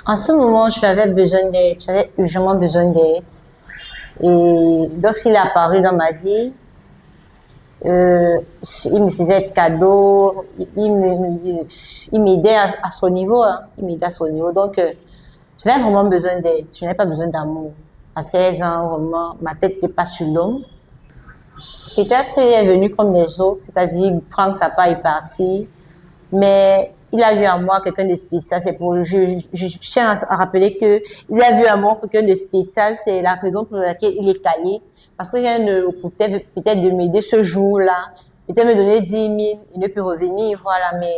En ce moment, j'avais besoin d'aide, j'avais urgemment besoin d'aide. Et lorsqu'il est apparu dans ma vie, euh, il me faisait de cadeaux, il m'aidait à son niveau, hein. Il m'aidait à son niveau. Donc, j'avais vraiment besoin d'aide. Je n'avais pas besoin d'amour. À 16 ans, vraiment, ma tête n'était pas sur l'homme. Peut-être il est venu comme les autres, c'est-à-dire prendre sa part et partir. Mais il a vu en moi quelqu'un de spécial. C'est pour, je tiens à rappeler que il a vu en moi quelqu'un de spécial. C'est la raison pour laquelle il est calé. Parce que rien ne coûtait peut-être de m'aider ce jour-là. Peut-être me donner 10 000, il ne peut revenir, voilà. Mais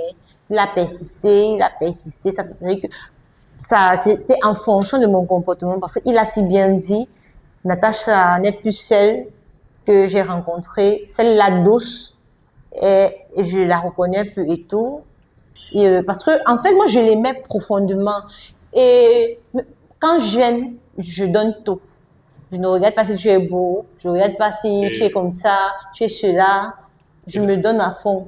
il a persisté, il a persisté. Ça veut dire que ça, c'était en fonction de mon comportement. Parce qu'il a si bien dit, Natacha n'est plus celle que j'ai rencontrée, celle-là douce. Et je la reconnais peu et tout. Parce que, en fait, moi, je l'aimais profondément. Et quand je viens, je donne tout. Je ne regarde pas si tu es beau, je ne regarde pas si tu es comme ça, tu es cela. Je me donne à fond.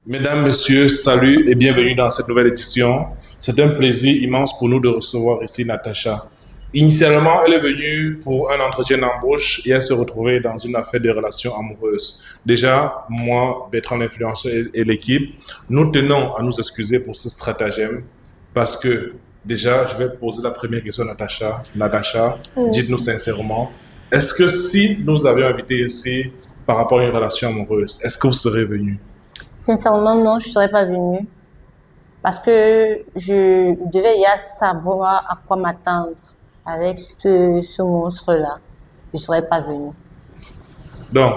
Mesdames, Messieurs, salut et bienvenue dans cette nouvelle édition. C'est un plaisir immense pour nous de recevoir ici Natacha. Initialement, elle est venue pour un entretien d'embauche et elle se retrouvait dans une affaire de relations amoureuses. Déjà, moi, Bertrand l'influenceur et l'équipe, nous tenons à nous excuser pour ce stratagème parce que déjà, je vais poser la première question à Natacha. Natacha, dites-nous sincèrement, est-ce que si nous avions invité ici par rapport à une relation amoureuse, est-ce que vous serez venu? Sincèrement, non, je ne serais pas venue. Parce que je devais ya savoir à quoi m'attendre avec ce monstre-là. Je ne serais pas venue. Donc,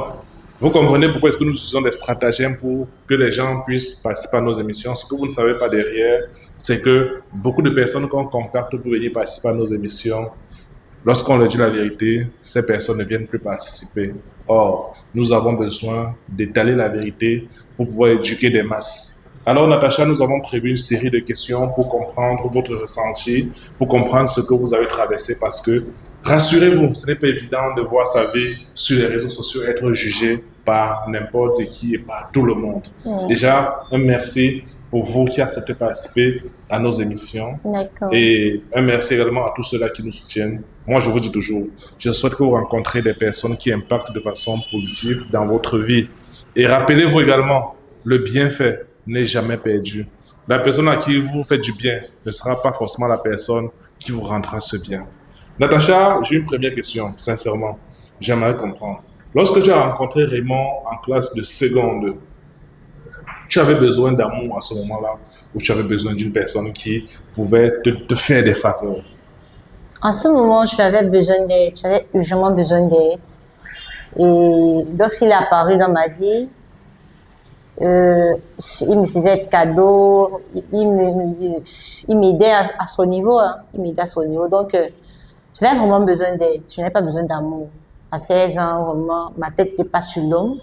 vous comprenez pourquoi est-ce que nous utilisons des stratagèmes pour que les gens puissent participer à nos émissions. Ce que vous ne savez pas derrière, c'est que beaucoup de personnes qu'on contacte pour venir participer à nos émissions, lorsqu'on leur dit la vérité, ces personnes ne viennent plus participer. Or, nous avons besoin d'étaler la vérité pour pouvoir éduquer des masses. Alors, Natacha, nous avons prévu une série de questions pour comprendre votre ressenti, pour comprendre ce que vous avez traversé, parce que, rassurez-vous, ce n'est pas évident de voir sa vie sur les réseaux sociaux être jugée par n'importe qui et par tout le monde. Oui. Déjà, un merci pour vous qui acceptez de participer à nos émissions. D'accord. Et un merci également à tous ceux-là qui nous soutiennent. Moi, je vous dis toujours, je souhaite que vous rencontrez des personnes qui impactent de façon positive dans votre vie. Et rappelez-vous également, le bienfait n'est jamais perdu. La personne à qui vous faites du bien ne sera pas forcément la personne qui vous rendra ce bien. Natacha, j'ai une première question, sincèrement. J'aimerais comprendre. Lorsque j'ai rencontré Raymond en classe de seconde, tu avais besoin d'amour à ce moment-là ou tu avais besoin d'une personne qui pouvait te faire des faveurs? En ce moment, j'avais besoin d'aide, j'avais urgemment besoin d'aide. Et lorsqu'il est apparu dans ma vie, euh, il me faisait de cadeaux, il m'aidait à son niveau, hein. Il m'aidait à son niveau. Donc, j'avais vraiment besoin d'aide, je n'avais pas besoin d'amour. À 16 ans, vraiment, ma tête n'était pas sur l'homme.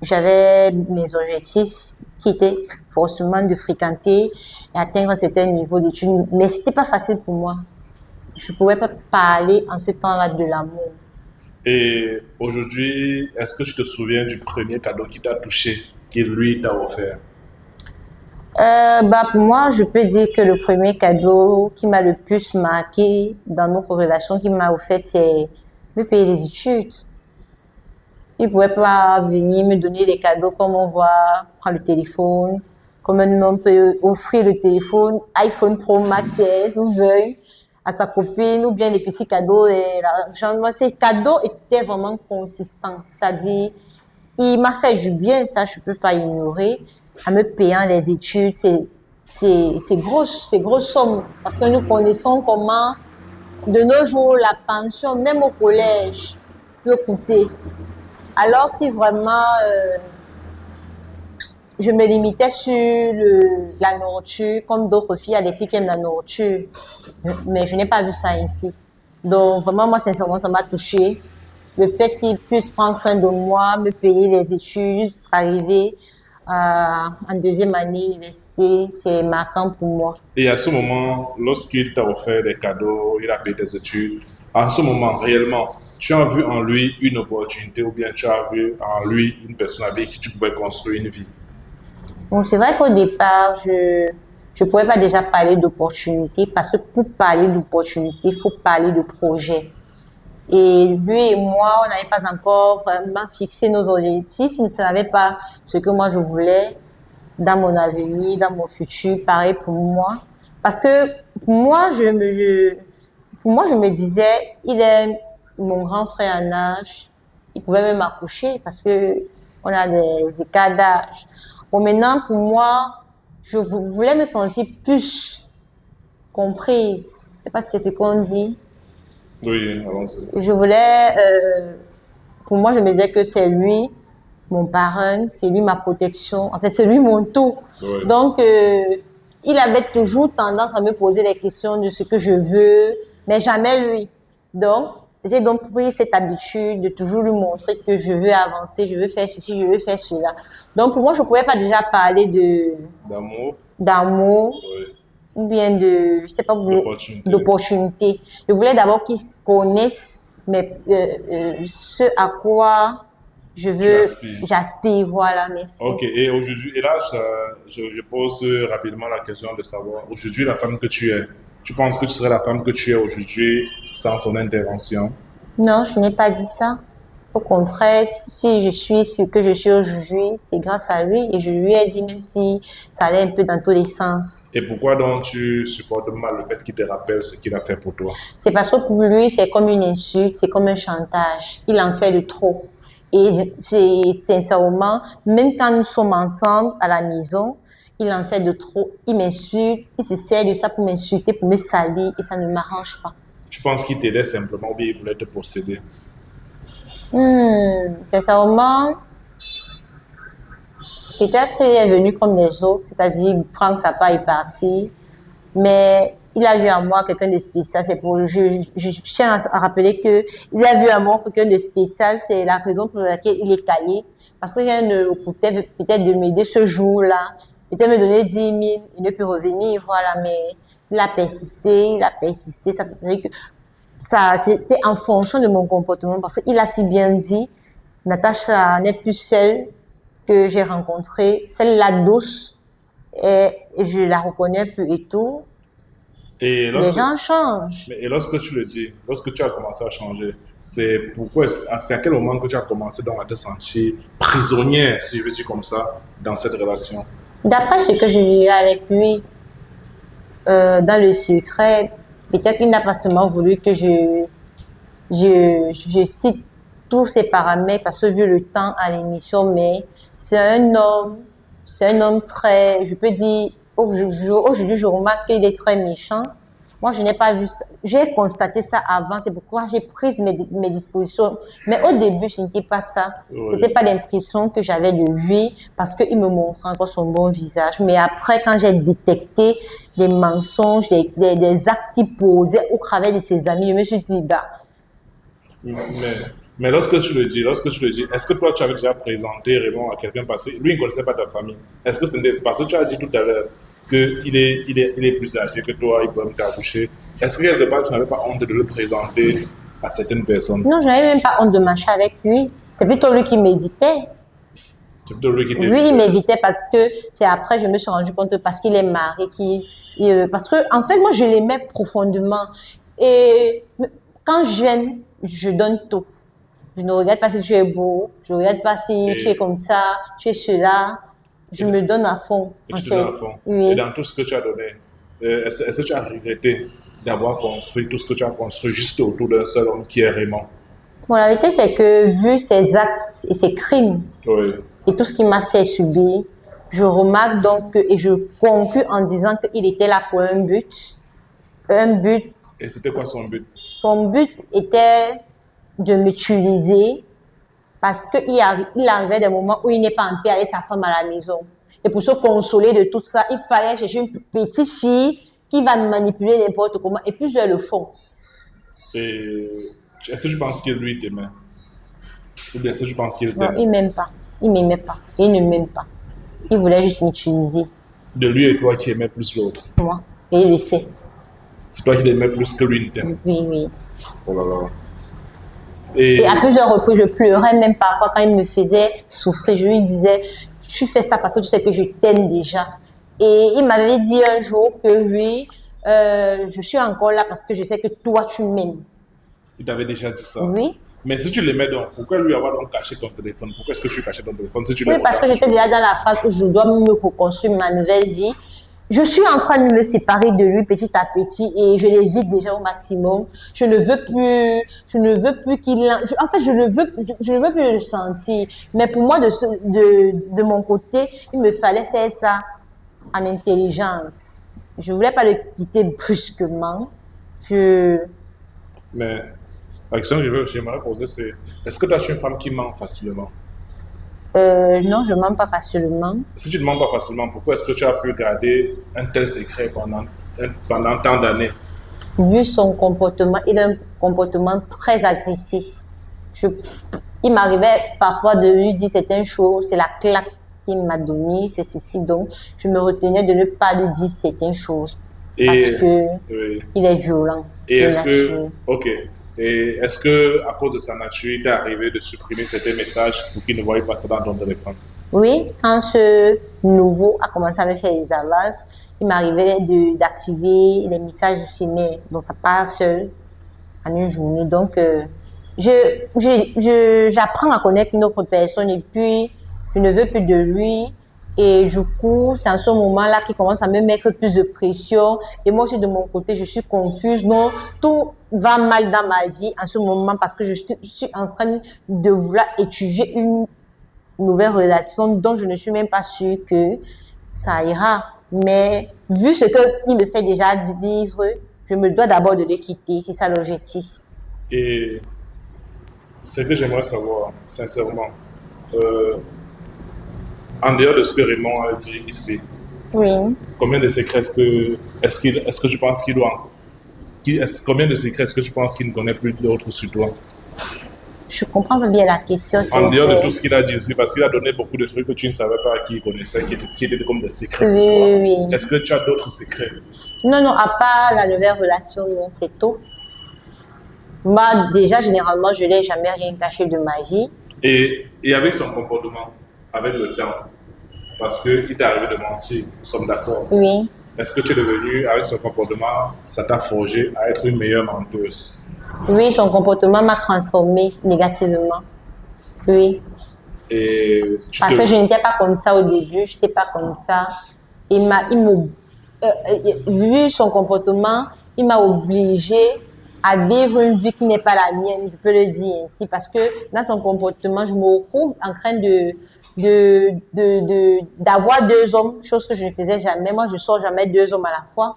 J'avais mes objectifs qui étaient forcément de fréquenter et atteindre un certain niveau d'études, mais c'était pas facile pour moi. Je pouvais pas parler en ce temps-là de l'amour. Et aujourd'hui, est-ce que tu te souviens du premier cadeau qui t'a touché, qui lui t'a offert? Pour moi, je peux dire que le premier cadeau qui m'a le plus marqué dans notre relation, qui m'a offert, c'est me payer les études. Il pouvait pas venir me donner des cadeaux comme on voit, prendre le téléphone, comme un homme peut offrir le téléphone, iPhone Pro Max 16 ou veuille à sa copine, ou bien les petits cadeaux et l'argent. Moi, ces cadeaux étaient vraiment consistants. C'est-à-dire, il m'a fait du bien, ça, je peux pas ignorer, en me payant les études. C'est grosse somme. Parce que nous connaissons comment, de nos jours, la pension, même au collège, peut coûter. Alors, si vraiment je me limitais sur la nourriture, comme d'autres filles, il y a des filles qui aiment la nourriture, mais je n'ai pas vu ça ici. Donc, vraiment, moi, sincèrement, ça m'a touchée. Le fait qu'il puisse prendre soin de moi, me payer les études, jusqu'à arriver en deuxième année université, c'est marquant pour moi. Et à ce moment, lorsqu'il t'a offert des cadeaux, il a payé tes études, à ce moment, réellement, tu as vu en lui une opportunité ou bien tu as vu en lui une personne avec qui tu pouvais construire une vie? Donc, c'est vrai qu'au départ, Je ne pourrais pas déjà parler d'opportunité parce que pour parler d'opportunité, il faut parler de projet. Et lui et moi, on n'avait pas encore vraiment fixé nos objectifs. Il ne savait pas ce que moi je voulais dans mon avenir, dans mon futur. Pareil pour moi. Parce que pour moi, je me disais, il est mon grand frère en âge. Il pouvait même m'accoucher parce que on a des écarts d'âge. Bon, maintenant, pour moi, je voulais me sentir plus comprise. Je ne sais pas si c'est ce qu'on dit. Oui, allons-y. Je voulais, pour moi, je me disais que c'est lui, mon parrain, c'est lui ma protection, en fait, c'est lui mon tout. Oui. Donc, il avait toujours tendance à me poser des questions de ce que je veux, mais jamais lui. Donc, j'ai donc pris cette habitude de toujours lui montrer que je veux avancer, je veux faire ceci, je veux faire cela. Donc, pour moi, je ne pouvais pas déjà parler d'amour, oui. ou bien de, je sais pas, D'opportunité. Je voulais d'abord qu'ils connaissent ce à quoi j'aspire, voilà, merci. Ok, et aujourd'hui, et là, je pose rapidement la question de savoir, aujourd'hui, la femme que tu es, tu penses que tu serais la femme que tu es aujourd'hui sans son intervention? Non, je n'ai pas dit ça. Au contraire, si je suis ce que je suis aujourd'hui, c'est grâce à lui. Et je lui ai dit, même si ça allait un peu dans tous les sens. Et pourquoi donc tu supportes mal le fait qu'il te rappelle ce qu'il a fait pour toi? C'est parce que pour lui, c'est comme une insulte, c'est comme un chantage. Il en fait de trop. Et sincèrement, même quand nous sommes ensemble à la maison, il en fait de trop. Il m'insulte, il se sert de ça pour m'insulter, pour me salir, et ça ne m'arrange pas. Tu penses qu'il t'aidait simplement ou bien il voulait te posséder? Sincèrement, peut-être il est venu comme les autres, c'est-à-dire prendre sa part et partir. Mais il a vu en moi quelqu'un de spécial. C'est pour, je tiens à rappeler que il a vu en moi quelqu'un de spécial. C'est la raison pour laquelle il est calé. Parce qu'il vient de peut-être de m'aider ce jour-là. Peut-être me donner 10 000 et ne peut revenir. Voilà, mais il a persisté, il a persisté. Ça veut dire que ça, c'était en fonction de mon comportement. Parce qu'il a si bien dit, Natacha n'est plus celle que j'ai rencontrée, celle-là douce. Et je la reconnais plus et tout. Et Les gens changent. Et lorsque tu le dis, lorsque tu as commencé à changer, c'est pourquoi, c'est à quel moment que tu as commencé donc à te sentir prisonnière, si je veux dire comme ça, dans cette relation? D'après ce que je vivais avec lui, dans le secret, peut-être qu'il n'a pas seulement voulu que je cite tous ces paramètres parce que vu le temps à l'émission, mais c'est un homme très, je peux dire, aujourd'hui je remarque qu'il est très méchant. Moi, je n'ai pas vu ça. J'ai constaté ça avant, c'est pourquoi j'ai pris mes dispositions. Mais au début, ce n'était pas ça. Oui. C'était pas l'impression que j'avais de lui parce qu'il me montrait encore son bon visage. Mais après, quand j'ai détecté les mensonges, des actes qu'il posait au travers de ses amis, je me suis dit, bah. Mais lorsque tu le dis, est-ce que toi, tu avais déjà présenté Raymond à quelqu'un parce que lui, il ne connaissait pas ta famille? Est-ce que c'était parce que tu as dit tout à l'heure qu'il est plus âgé que toi, il peut même t'accoucher? Est-ce que quelque part, tu n'avais pas honte de le présenter à certaines personnes? Non, je n'avais même pas honte de marcher avec lui. C'est plutôt lui qui m'évitait. C'est plutôt lui qui t'évitait? Lui, il m'évitait parce que c'est après, je me suis rendu compte que parce qu'il est marié, parce que, en fait, moi, je l'aimais profondément. Et quand je viens, je donne tout. Je ne regarde pas si tu es beau, je ne regarde pas si tu es comme ça, tu es cela. Je me donne à fond. Et tu te donnes à fond. Oui. Et dans tout ce que tu as donné, est-ce que tu as regretté d'avoir construit tout ce que tu as construit juste autour d'un seul homme qui est Raymond? Bon, la vérité, c'est que vu ses actes et ses crimes, oui, et tout ce qu'il m'a fait subir, je remarque donc et je conclus en disant qu'il était là pour un but. Un but. Et c'était quoi son but? Son but était de m'utiliser parce qu'il arrivait des moments où il n'est pas en paix avec sa femme à la maison. Et pour se consoler de tout ça, il fallait chercher une petite fille qui va me manipuler n'importe comment. Et puis, je le fais. Et est-ce que je pense que lui t'aimait? Ou bien est-ce que je pense qu'il t'aimait? Non, il m'aime pas. Il m'aimait pas. Il ne m'aime pas. Il voulait juste m'utiliser. De lui et toi qui aimais plus l'autre? Moi. Et il le sait. C'est toi qui l'aimais plus que lui ne t'aime? Oui, oui. Oh là là. Et à plusieurs reprises, je pleurais même parfois quand il me faisait souffrir. Je lui disais, tu fais ça parce que tu sais que je t'aime déjà. Et il m'avait dit un jour que oui, je suis encore là parce que je sais que toi, tu m'aimes. Il t'avait déjà dit ça. Oui. Mais si tu l'aimais donc, pourquoi lui avoir donc caché ton téléphone? Pourquoi est-ce que tu cachais ton téléphone si tu Oui, l'aimes parce autant que que tu j'étais veux déjà dire? dans la phase où je dois me reconstruire ma nouvelle vie. Je suis en train de me séparer de lui petit à petit et je l'évite déjà au maximum. Je ne veux plus en fait, je ne veux plus le sentir. Mais pour moi, de mon côté, il me fallait faire ça en intelligence. Je voulais pas le quitter brusquement. Je, Mais la question que j'aimerais poser, c'est est-ce que toi, tu es une femme qui ment facilement? non, je mens pas facilement. Si tu ne mens pas facilement, pourquoi est-ce que tu as pu garder un tel secret pendant tant d'années? Vu son comportement, il a un comportement très agressif. Je, il m'arrivait parfois de lui dire certaines choses, c'est la claque qu'il m'a donnée, c'est ceci. Donc, je me retenais de ne pas lui dire certaines choses parce Et, que oui. il est violent Et de est-ce que, nature. ok, et est-ce que à cause de sa nature, il t'est arrivé de supprimer certains messages pour qu'il ne voie pas ça dans ton téléphone? Oui, quand ce nouveau a commencé à me faire les avances, il m'arrivait d'activer les messages filmés. Donc, ça passe seul en une journée. Donc, j'apprends à connaître une autre personne et puis je ne veux plus de lui. Et du coup, c'est en ce moment-là qu'il commence à me mettre plus de pression. Et moi aussi, de mon côté, je suis confuse. Non, tout va mal dans ma vie en ce moment parce que je suis en train de vouloir étudier une nouvelle relation dont je ne suis même pas sûre que ça ira. Mais vu ce qu'il me fait déjà vivre, je me dois d'abord de le quitter. C'est ça l'objectif. Et ce que j'aimerais savoir, sincèrement, euh, en dehors de ce que Raymond a dit ici, Oui. combien de secrets est-ce que je pense qu'il doit, combien de secrets est-ce que je pense qu'il ne connaît plus d'autres sur toi? Je comprends pas bien la question, s'il En vous dehors de plaît. tout ce qu'il a dit ici, parce qu'il a donné beaucoup de trucs que tu ne savais pas qu'il connaissait, qui étaient comme des secrets Oui, pour toi. oui, oui. Est-ce que tu as d'autres secrets? Non, non, à part la nouvelle relation, non, c'est tout. Moi, déjà, généralement, je n'ai jamais rien caché de ma vie. Et avec son comportement, avec le temps, parce qu'il t'est arrivé de mentir, nous sommes d'accord. Oui. Est-ce que tu es devenu, avec son comportement, ça t'a forgé à être une meilleure menteuse? Oui, son comportement m'a transformée négativement. Oui. Et tu Parce que je te... n'étais pas comme ça au début, je n'étais pas comme ça. Vu son comportement, il m'a obligé à vivre une vie qui n'est pas la mienne, je peux le dire ainsi, parce que dans son comportement, je me retrouve en train d'avoir deux hommes, chose que je ne faisais jamais. Moi, je sors jamais deux hommes à la fois.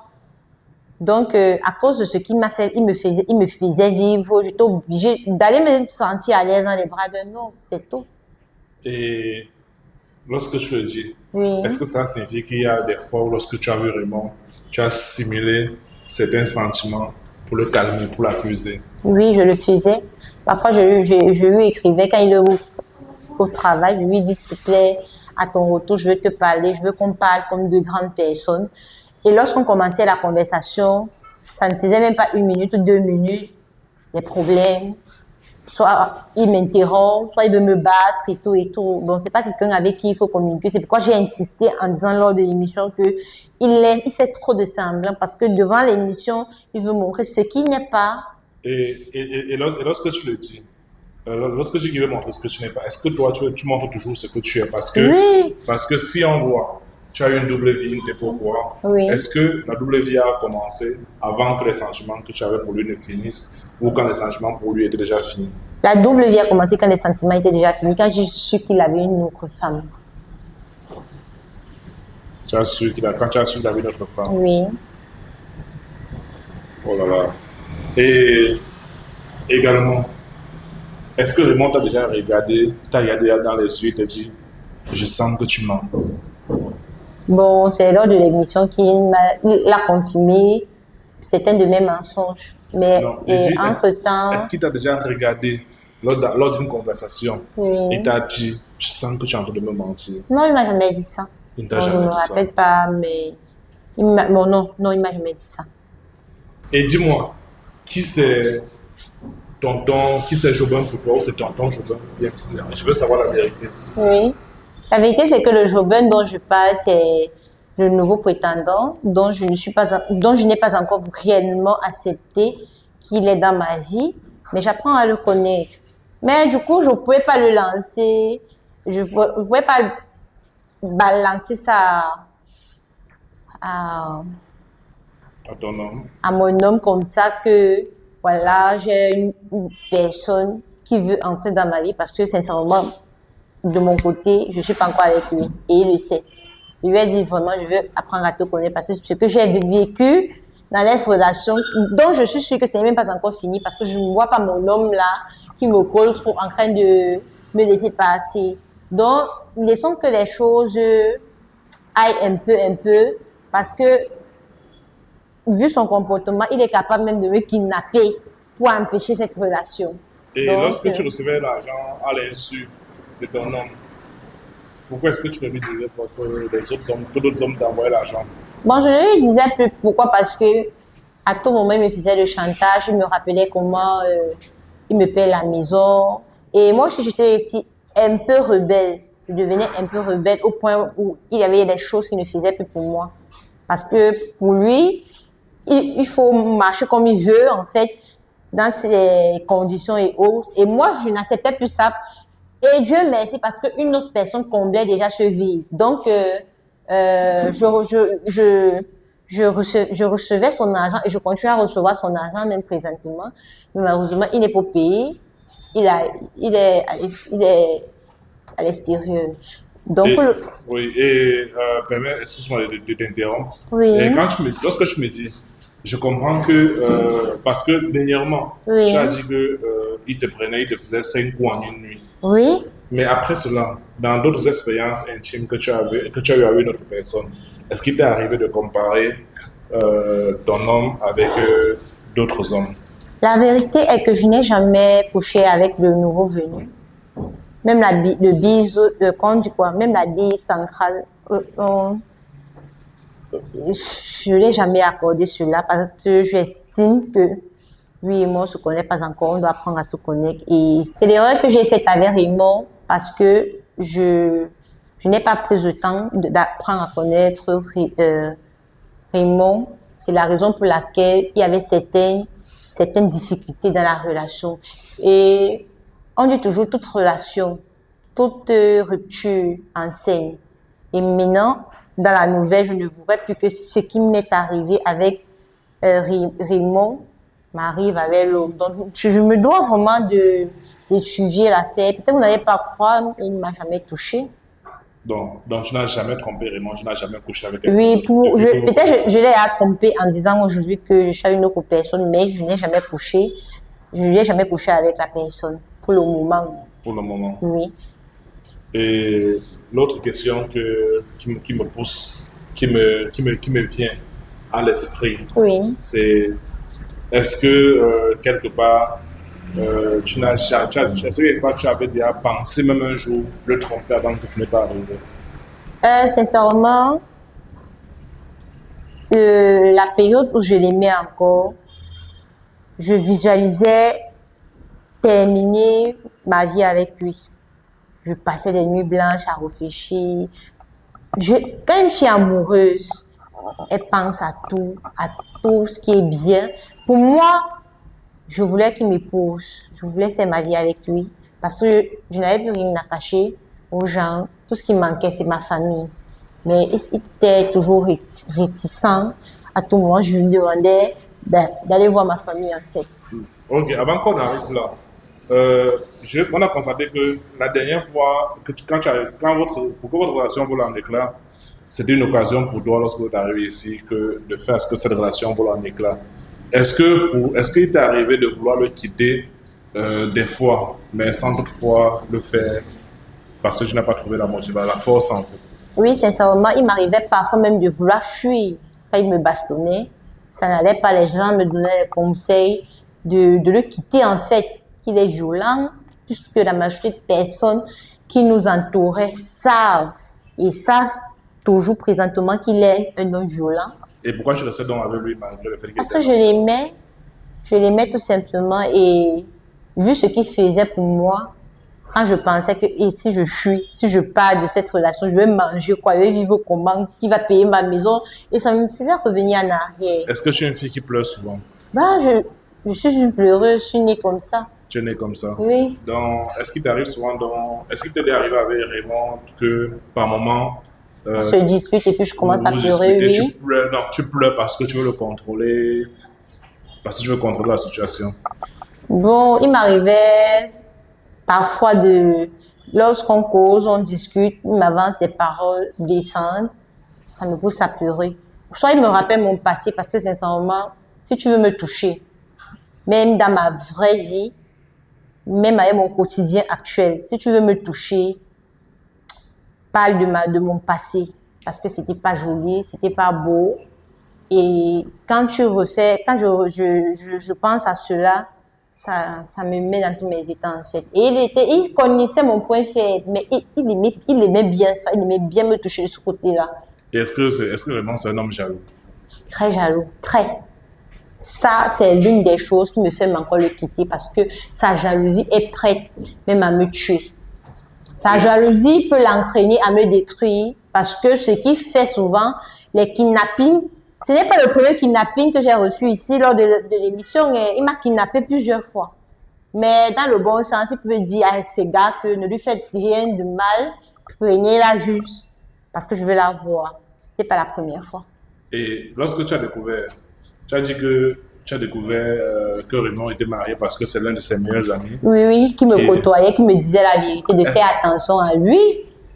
Donc, à cause de ce qu'il m'a fait, il me faisait vivre, j'étais obligée d'aller me sentir à l'aise dans les bras d'un homme, c'est tout. Et lorsque tu le dis, Oui. est-ce que ça signifie qu'il y a des fois où lorsque tu as vu Raymond, tu as simulé certains sentiments pour le calmer, pour l'accuser? Oui, je le faisais. Parfois, je lui écrivais quand il est au travail, je lui dis, s'il te plaît, à ton retour, je veux te parler, je veux qu'on parle comme de grandes personnes. Et lorsqu'on commençait la conversation, ça ne faisait même pas une minute ou deux minutes, des problèmes. Soit il m'interrompt, soit il veut me battre et tout et tout. Donc, c'est pas quelqu'un avec qui il faut communiquer. C'est pourquoi j'ai insisté en disant lors de l'émission que il fait trop de semblant parce que devant l'émission, il veut montrer ce qu'il n'est pas. Et lorsque tu le dis, lorsque tu veux montrer ce que tu n'es pas, est-ce que toi, tu montres toujours ce que tu es? Oui, Parce que si on voit, tu as une double vie, une t'es pourquoi, oui. est-ce que la double vie a commencé avant que les sentiments que tu avais pour lui ne finissent ou quand les sentiments pour lui étaient déjà finis? La double vie a commencé quand les sentiments étaient déjà finis, quand j'ai su qu'il avait une autre femme. Tu as su quand tu as su qu'il avait une autre femme. Oui. Oh là là. Et également, est-ce que Raymond t'a déjà regardé, t'a regardé dans les yeux et t'a dit, je sens que tu mens? Bon, c'est lors de l'émission qu'il l'a confirmé. C'était de mes mensonges. Mais Non, je dis, entre-temps, est-ce qu'il t'a déjà regardé lors d'une conversation oui. et t'a dit, je sens que tu es en train de me mentir? Non, il m'a jamais dit ça. Il ne t'a Non, je jamais me dit ça. rappelle pas, mais bon, non, il m'a jamais dit ça. Et dis-moi, qui c'est Jobin pour toi ou c'est tonton Jobin? Bien, je veux savoir la vérité. Oui. La vérité, c'est que le Jobin dont je parle, c'est le nouveau prétendant dont je n'ai pas encore réellement accepté qu'il est dans ma vie, mais j'apprends à le connaître. Mais du coup, je ne pouvais pas le lancer, je ne pouvais pas balancer ça à, À ton homme. à mon homme comme ça que, voilà, j'ai une personne qui veut entrer dans ma vie parce que, sincèrement, de mon côté, je ne suis pas encore avec lui et il le sait. Je lui ai dit vraiment, je veux apprendre à te connaître parce que ce que j'ai vécu dans les relations, dont je suis sûre que ce n'est même pas encore fini parce que je ne vois pas mon homme là qui me colle trop en train de me laisser passer. Donc, laissons que les choses aillent un peu parce que, vu son comportement, il est capable même de me kidnapper pour empêcher cette relation. Et Donc, lorsque tu recevais l'argent à l'insu de ton homme, pourquoi est-ce que tu ne lui disais pas que d'autres hommes t'envoyaient l'argent? bon, je ne lui disais plus pourquoi parce que à tout moment, il me faisait le chantage, il me rappelait comment il me paie la maison. Et moi aussi, j'étais aussi un peu rebelle. Je devenais un peu rebelle au point où il y avait des choses qu'il ne faisait plus pour moi. Parce que pour lui, il faut marcher comme il veut, en fait, dans ses conditions et autres. Et moi, je n'acceptais plus ça. Et Dieu merci parce qu'une autre personne comblait déjà ce vide. Donc, je recevais son argent et je continue à recevoir son argent même présentement. Mais malheureusement, il n'est pas payé. Il est à l'extérieur. Donc, Et, oui, et excuse-moi de t'interrompre. oui, Et lorsque tu me dis, je comprends que, parce que dernièrement, oui, tu as dit que il te prenait, il te faisait 5 coups en une nuit. oui. Mais après cela, dans d'autres expériences intimes que tu as eues avec une autre personne, est-ce qu'il t'est arrivé de comparer ton homme avec d'autres hommes? La vérité est que je n'ai jamais couché avec le nouveau venu. Même le bise, qu'on dit quoi, même la bise centrale, je ne l'ai jamais accordé cela parce que j'estime que lui et moi, on ne se connaît pas encore, on doit apprendre à se connaître. Et c'est l'erreur que j'ai faite avec Raymond parce que je n'ai pas pris le temps d'apprendre à connaître Raymond. C'est la raison pour laquelle il y avait certaines difficultés dans la relation. Et on dit toujours toute relation, toute rupture enseigne. Et maintenant, dans la nouvelle, je ne voudrais plus que ce qui m'est arrivé avec Raymond m'arrive avec l'autre. Donc, je me dois vraiment d'étudier l'affaire. Peut-être vous n'allez pas croire, il ne m'a jamais touché. Donc tu n'as jamais trompé Raymond, tu n'as jamais couché avec quelqu'un Oui, d'autre. peut-être je l'ai trompé en disant aujourd'hui que je suis une autre personne, mais je n'ai jamais couché. Je n'ai jamais couché avec la personne pour le moment. Pour le moment. Oui. Et l'autre question qui me pousse, qui me vient à l'esprit, Oui. c'est est-ce que quelque part, est-ce que quelque part tu avais déjà pensé même un jour le tromper avant que ce n'est pas arrivé? Sincèrement, la période où je l'aimais encore, je visualisais terminer ma vie avec lui. Je passais des nuits blanches à réfléchir. Quand une fille amoureuse, elle pense à tout ce qui est bien. Pour moi, je voulais qu'il m'épouse. Je voulais faire ma vie avec lui parce que je n'avais plus rien à cacher aux gens. Tout ce qui manquait, c'est ma famille. Mais il était toujours réticent. À tout moment, je lui demandais d'aller voir ma famille en fait. Ok, avant qu'on arrive là, on a constaté que la dernière fois, pour que votre relation vole en éclat, c'était une occasion pour toi, lorsque vous êtes arrivé ici, de faire ce que cette relation vole en éclat. Est-ce qu'il t'est arrivé de vouloir le quitter des fois, mais sans toutefois le faire parce que je n'ai pas trouvé la motivation, la force en fait? Oui, sincèrement, il m'arrivait parfois même de vouloir fuir quand il me bastonnait. Ça n'allait pas, les gens me donnaient les conseils de le quitter en fait, qu'il est violent, puisque la majorité de personnes qui nous entouraient savent toujours présentement qu'il est un homme violent. Et pourquoi je restais donc avec lui malgré le fait qu'il Parce était que je l'aimais tout simplement et vu ce qu'il faisait pour moi, Quand je pensais que et si je fuis, si je pars de cette relation, je vais manger quoi, je vais vivre comment, qui va payer ma maison. Et ça me faisait revenir en arrière. Est-ce que tu es une fille qui pleure souvent? Bah, je suis une pleureuse, je suis née comme ça. Tu es née comme ça. Oui. Donc, est-ce qu'il t'arrive souvent est-ce qu'il t'est arrivé avec Raymond que par moment, On se dispute et puis je commence à vous pleurer, disputez, oui. tu pleures, non, tu pleures parce que tu veux le contrôler, parce que tu veux contrôler la situation. Bon, il m'arrivait parfois lorsqu'on cause, on discute, il m'avance des paroles décentes, ça me pousse à pleurer. Soit il me rappelle mon passé parce que sincèrement, si tu veux me toucher, même dans ma vraie vie, même avec mon quotidien actuel, si tu veux me toucher, parle de mon passé parce que c'était pas joli, c'était pas beau. Et quand je pense à cela, ça me met dans tous mes états en fait. Et il connaissait mon point faible, mais il aimait bien ça, il aimait bien me toucher de ce côté-là. Et est-ce que vraiment c'est un homme jaloux? Très jaloux, très. Ça, c'est l'une des choses qui me fait encore le quitter parce que sa jalousie est prête même à me tuer. Sa jalousie peut l'entraîner à me détruire parce que ce qu'il fait souvent, les kidnappings, ce n'est pas le premier kidnapping que j'ai reçu ici lors de l'émission. Il m'a kidnappé plusieurs fois. Mais dans le bon sens, il peut dire à ces gars que ne lui faites rien de mal, prenez-la juste parce que je veux la voir. C'était pas la première fois. Et lorsque tu as découvert, tu as dit que tu as découvert que Raymond était marié parce que c'est l'un de ses meilleurs amis. Oui, oui, qui me Et- côtoyait, qui me disait la vérité, de faire attention à lui.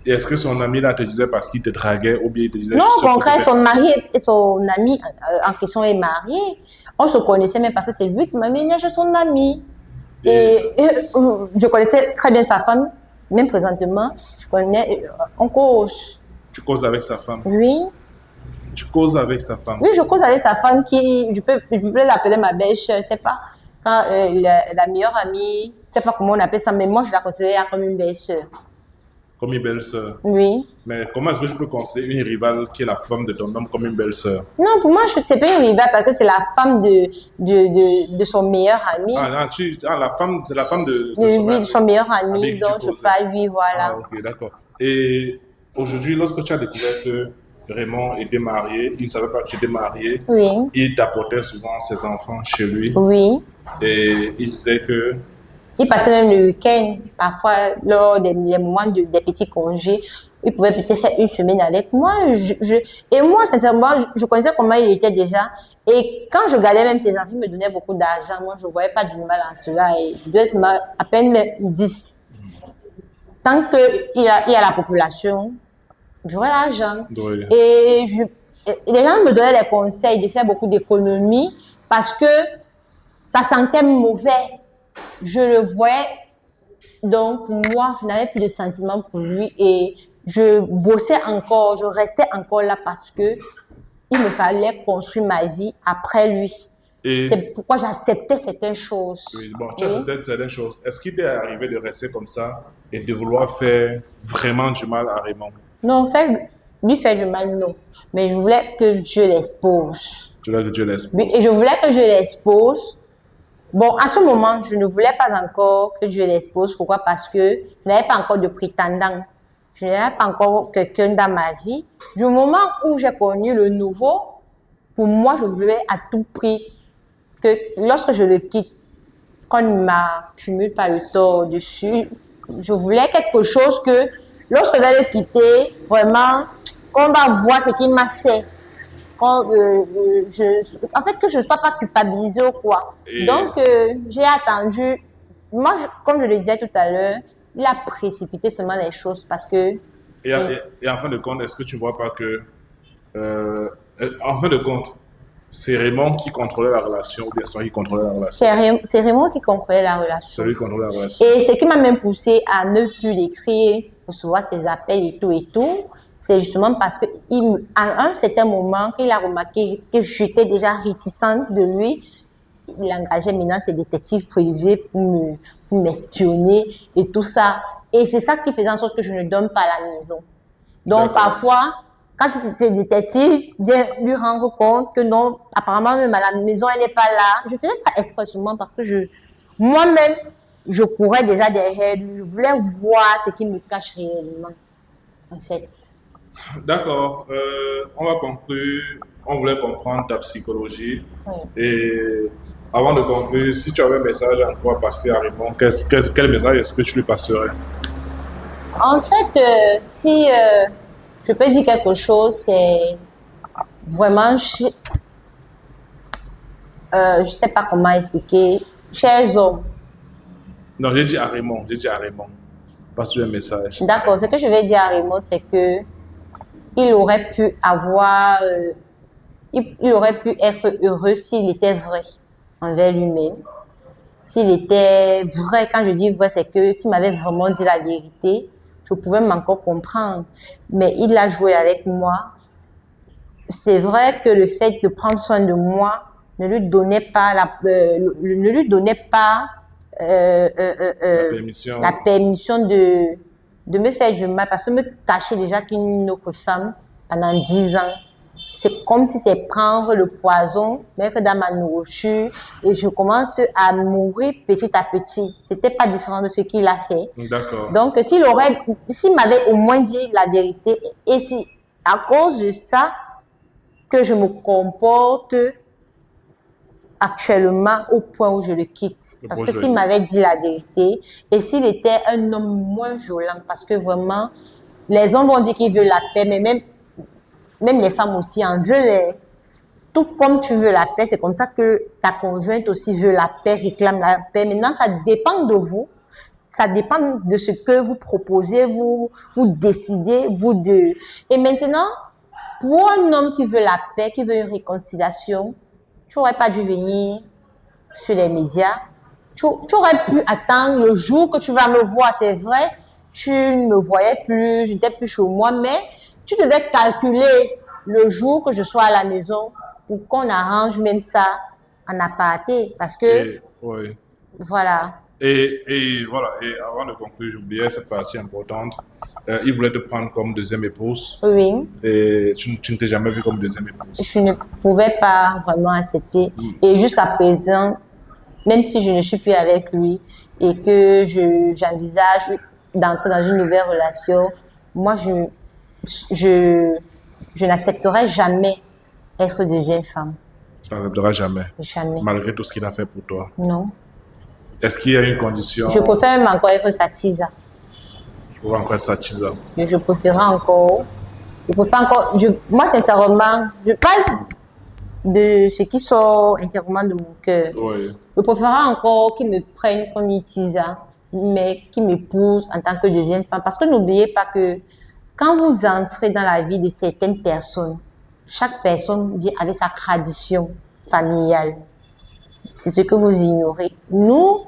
Et est-ce que son ami là te disait parce qu'il te draguait ou bien il te disait Non, juste au contraire, pour te- son mari et son ami en question est marié. On se connaissait même parce que c'est lui qui m'a mené chez son ami. Je connaissais très bien sa femme, même présentement, on cause. Tu causes avec sa femme. Oui, Tu causes avec sa femme. oui, je cause avec sa femme je peux l'appeler ma belle-sœur, je sais pas. Quand la meilleure amie, je sais pas comment on appelle ça, mais moi je la considère comme une belle-sœur. Comme une belle-sœur. Oui. Mais comment est-ce que je peux considérer une rivale qui est la femme de ton homme comme une belle-sœur? Non, pour moi, c'est pas une rivale parce que c'est la femme de son meilleur ami. C'est la femme de Oui, son de ami. son meilleur Avec ami, qui tu donc je causais. parle lui, voilà. Ah, ok, d'accord. Et aujourd'hui, lorsque tu as découvert que Raymond était marié, il ne savait pas que tu étais marié, Oui, il t'apportait souvent ses enfants chez lui oui. et il disait que Il passait même le week-end, parfois lors des moments des petits congés. Il pouvait peut-être faire une semaine avec moi. Et moi, sincèrement, je connaissais comment il était déjà. Et quand je gardais même ses enfants, il me donnait beaucoup d'argent. Moi, je ne voyais pas du mal en cela. Et je devais à peine 10. Tant qu'il y a la population, j'aurais l'argent. oui. Et les gens me donnaient des conseils de faire beaucoup d'économies parce que ça sentait mauvais. Je le voyais, donc pour moi, je n'avais plus de sentiments pour lui et je bossais encore, je restais encore là parce que il me fallait construire ma vie après lui. Et C'est pourquoi j'acceptais certaines choses. oui, bon, tu as Oui. certaines choses. Est-ce qu'il t'est arrivé de rester comme ça et de vouloir faire vraiment du mal à Raymond? Non, lui faire du mal, non. Mais je voulais que Dieu l'expose. Tu veux que Dieu l'expose? Oui, et je voulais que Dieu l'expose. Bon, à ce moment, je ne voulais pas encore que Dieu l'expose. Pourquoi? Parce que je n'avais pas encore de prétendant. Je n'avais pas encore quelqu'un dans ma vie. Du moment où j'ai connu le nouveau, pour moi, je voulais à tout prix que lorsque je le quitte, qu'on ne m'accumule pas le tort dessus, je voulais quelque chose que lorsque je vais le quitter, vraiment, on va voir ce qu'il m'a fait. En fait, que je ne sois pas culpabilisée ou quoi. Et- Donc, j'ai attendu. Moi, comme je le disais tout à l'heure, il a précipité seulement les choses parce que, Et en fin de compte, est-ce que tu ne vois pas que, en fin de compte, c'est Raymond qui contrôlait la relation ou bien c'est toi qui contrôlait la relation? c'est Raymond qui contrôlait la relation. C'est lui qui contrôlait la relation. Et ce qui m'a même poussé à ne plus l'écrire, recevoir ses appels et tout, c'est justement parce qu'à un certain moment, qu'il a remarqué que j'étais déjà réticente de lui, il engageait maintenant ses détectives privés pour m'espionner et tout ça. Et c'est ça qui faisait en sorte que je ne donne pas à la maison. Donc, D'accord. parfois, quand ces détectives viennent lui rendre compte que non, apparemment, même à la maison, elle n'est pas là, je faisais ça expressément parce que moi-même, je courais déjà derrière lui. Je voulais voir ce qu'il me cache réellement, en fait. D'accord. On va conclure. On voulait comprendre ta psychologie. Oui. Et avant de conclure, si tu avais un message encore à passer à Raymond, quel message est-ce que tu lui passerais? En fait, si je peux dire quelque chose, c'est vraiment, je sais pas comment expliquer, chers hommes. Non, j'ai dit à Raymond. J'ai dit à Raymond. Passe-lui un message. D'accord, ce que je vais dire à Raymond, c'est que il aurait pu avoir, il aurait pu être heureux s'il était vrai envers lui-même. S'il était vrai, quand je dis vrai, c'est que s'il m'avait vraiment dit la vérité, je pouvais m'encore comprendre. Mais il a joué avec moi. C'est vrai que le fait de prendre soin de moi ne lui donnait pas ne lui donnait pas Permission. la permission de me faire du mal, parce que me cacher déjà qu'une autre femme pendant 10 ans, c'est comme si c'est prendre le poison, mettre dans ma nourriture, et je commence à mourir petit à petit. C'était pas différent de ce qu'il a fait. D'accord. Donc, s'il m'avait au moins dit la vérité, et si à cause de ça que je me comporte actuellement au point où je le quitte. Parce que s'il m'avait dit la vérité, et s'il était un homme moins violent, parce que vraiment, les hommes vont dire qu'ils veulent la paix, mais même les femmes aussi en veulent. Tout comme tu veux la paix, c'est comme ça que ta conjointe aussi veut la paix, réclame la paix. Maintenant, ça dépend de vous. Ça dépend de ce que vous proposez, vous décidez, vous deux. Et maintenant, pour un homme qui veut la paix, qui veut une réconciliation, tu n'aurais pas dû venir sur les médias. Tu aurais pu attendre le jour que tu vas me voir. C'est vrai, tu ne me voyais plus, je n'étais plus chez moi, mais tu devais calculer le jour que je sois à la maison pour qu'on arrange même ça en aparté. Parce que, Oui. voilà. Et voilà, et avant de conclure, j'oubliais cette partie importante. Il voulait te prendre comme deuxième épouse. Oui. Et tu ne t'es jamais vu comme deuxième épouse. Je ne pouvais pas vraiment accepter. Et jusqu'à présent, même si je ne suis plus avec lui et que j'envisage d'entrer dans une nouvelle relation, moi, je n'accepterai jamais être deuxième femme. Tu n'accepteras jamais. Jamais. Malgré tout ce qu'il a fait pour toi. Non. Est-ce qu'il y a une condition? Je préfère même encore être sa tisa. Je pourrais encore être satisfait. Je préfère encore. Moi, sincèrement, je parle de ce qui sort intérieurement de mon cœur. Oui. Je préférerais encore qu'ils me prennent comme une tisa, mais qu'ils m'épousent en tant que deuxième femme. Parce que n'oubliez pas que quand vous entrez dans la vie de certaines personnes, chaque personne vient avec sa tradition familiale. C'est ce que vous ignorez. Nous,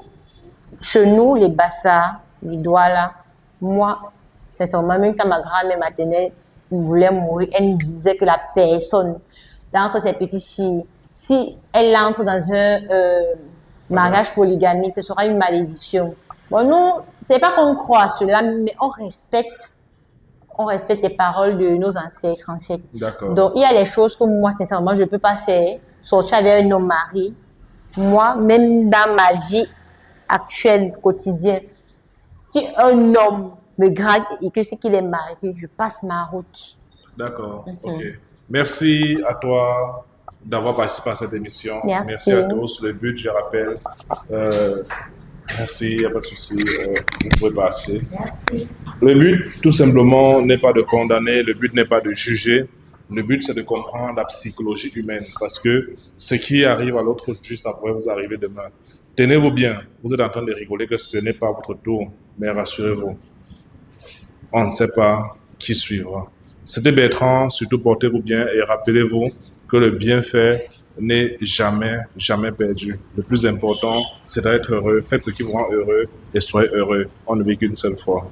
chez nous, les Bassa, les Douala, moi, sincèrement, même quand ma grand-mère maternelle voulait mourir, elle me disait que la personne, d'entre ces petites filles, si elle entre dans un mariage polygamique, ce sera une malédiction. Bon, nous, c'est pas qu'on croit à cela, mais on respecte les paroles de nos ancêtres, en fait. D'accord. Donc, il y a des choses que moi, sincèrement, je ne peux pas faire. Sortir avec un homme marié. Moi, même dans ma vie actuelle, quotidienne, si un homme me drague et que c'est qu'il est marié, je passe ma route. D'accord. Ok. Merci à toi d'avoir participé à cette émission. Merci. À tous. Le but, je rappelle. Merci, il n'y a pas de souci. Vous pouvez partir. Merci. Le but, tout simplement, n'est pas de condamner. Le but n'est pas de juger. Le but, c'est de comprendre la psychologie humaine. Parce que ce qui arrive à l'autre aujourd'hui, ça pourrait vous arriver demain. Tenez-vous bien. Vous êtes en train de rigoler que ce n'est pas votre tour. Mais rassurez-vous, on ne sait pas qui suivra. C'était Bertrand. Surtout, portez-vous bien et rappelez-vous que le bienfait n'est jamais, jamais perdu. Le plus important, c'est d'être heureux. Faites ce qui vous rend heureux et soyez heureux. On ne vit qu'une seule fois.